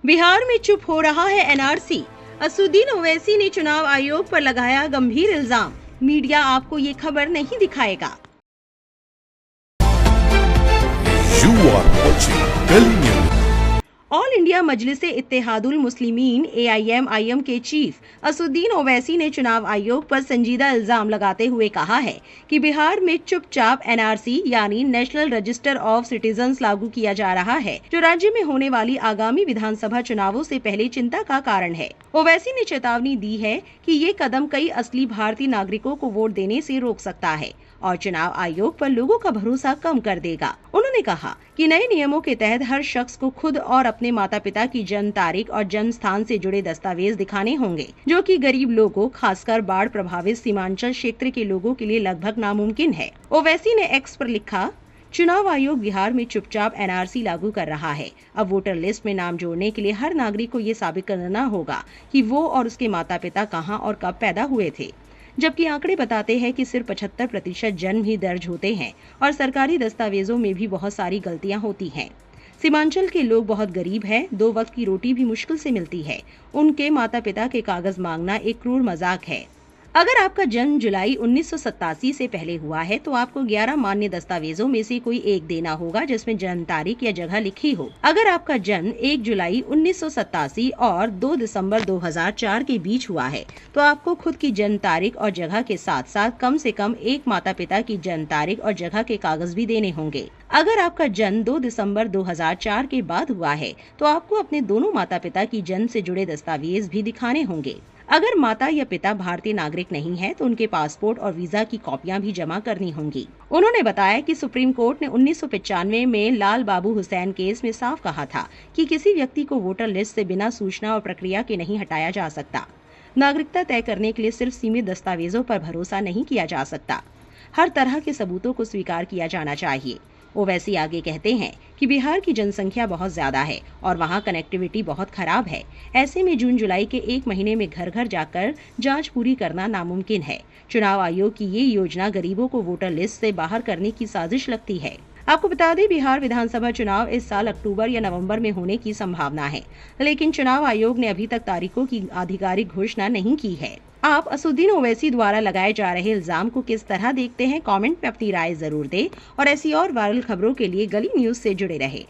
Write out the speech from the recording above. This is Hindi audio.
बिहार में चुप हो रहा है एनआरसी। असदुद्दीन ओवैसी ने चुनाव आयोग पर लगाया गंभीर इल्जाम। मीडिया आपको ये खबर नहीं दिखाएगा। You are watching Delhi News. All India Majlise Ittehadul Muslimeen AIM के चीफ असदुद्दीन ओवैसी ने चुनाव आयोग पर संजीदा इल्जाम लगाते हुए कहा है कि बिहार में चुपचाप NRC यानी नेशनल रजिस्टर ऑफ सिटीजन्स लागू किया जा रहा है, जो राज्य में होने वाली आगामी विधानसभा चुनावों से पहले चिंता का कारण है। ओवैसी ने चेतावनी दी है कि ये कदम कई असली भारतीय नागरिकों को वोट देने से रोक सकता है और चुनाव आयोग पर लोगों का भरोसा कम कर देगा। उन्होंने कहा कि नए नियमों के तहत हर शख्स को खुद और अपने माता पिता की जन्म तारीख और जन्म स्थान से जुड़े दस्तावेज दिखाने होंगे, जो कि गरीब लोगों, खासकर बाढ़ प्रभावित सीमांचल क्षेत्र के लोगों के लिए लगभग नामुमकिन है। ओवैसी ने एक्स पर लिखा, चुनाव आयोग बिहार में चुपचाप NRC लागू कर रहा है। अब वोटर लिस्ट में नाम जोड़ने के लिए हर नागरिक को ये साबित करना होगा कि वो और उसके माता पिता कहां और कब पैदा हुए थे, जबकि आंकड़े बताते हैं कि सिर्फ 75% जन्म ही दर्ज होते हैं और सरकारी दस्तावेजों में भी बहुत सारी गलतियां होती हैं। सीमांचल के लोग बहुत गरीब हैं, 2 वक्त की रोटी भी मुश्किल से मिलती है। उनके माता पिता के कागज मांगना एक क्रूर मजाक है। अगर आपका जन्म जुलाई 1987 से पहले हुआ है तो आपको 11 मान्य दस्तावेजों में से कोई एक देना होगा जिसमें जन्म तारीख या जगह लिखी हो। अगर आपका जन्म 1 जुलाई 1987 और 2 दिसंबर 2004 के बीच हुआ है तो आपको खुद की जन्म तारीख और जगह के साथ साथ कम से कम एक माता पिता की जन्म तारीख और जगह के कागज भी देने होंगे। अगर आपका जन्म 2 दिसंबर 2004 के बाद हुआ है तो आपको अपने दोनों माता पिता की जन्म से जुड़े दस्तावेज भी दिखाने होंगे। अगर माता या पिता भारतीय नागरिक नहीं है तो उनके पासपोर्ट और वीजा की कॉपियां भी जमा करनी होंगी। उन्होंने बताया कि सुप्रीम कोर्ट ने 1995 में लाल बाबू हुसैन केस में साफ कहा था कि किसी व्यक्ति को वोटर लिस्ट से बिना सूचना और प्रक्रिया के नहीं हटाया जा सकता। नागरिकता तय करने के लिए सिर्फ सीमित दस्तावेजों पर भरोसा नहीं किया जा सकता, हर तरह के सबूतों को स्वीकार किया जाना चाहिए। ओवैसी आगे कहते हैं कि बिहार की जनसंख्या बहुत ज्यादा है और वहां कनेक्टिविटी बहुत खराब है। ऐसे में जून जुलाई के 1 महीने में घर घर जाकर जांच पूरी करना नामुमकिन है। चुनाव आयोग की ये योजना गरीबों को वोटर लिस्ट से बाहर करने की साजिश लगती है। आपको बता दें, बिहार विधानसभा चुनाव इस साल अक्टूबर या नवंबर में होने की संभावना है, लेकिन चुनाव आयोग ने अभी तक तारीखों की आधिकारिक घोषणा नहीं की है। आप असदुद्दीन ओवैसी द्वारा लगाए जा रहे इल्जाम को किस तरह देखते हैं? कमेंट में अपनी राय जरूर दें और ऐसी और वायरल खबरों के लिए गली न्यूज से जुड़े रहें।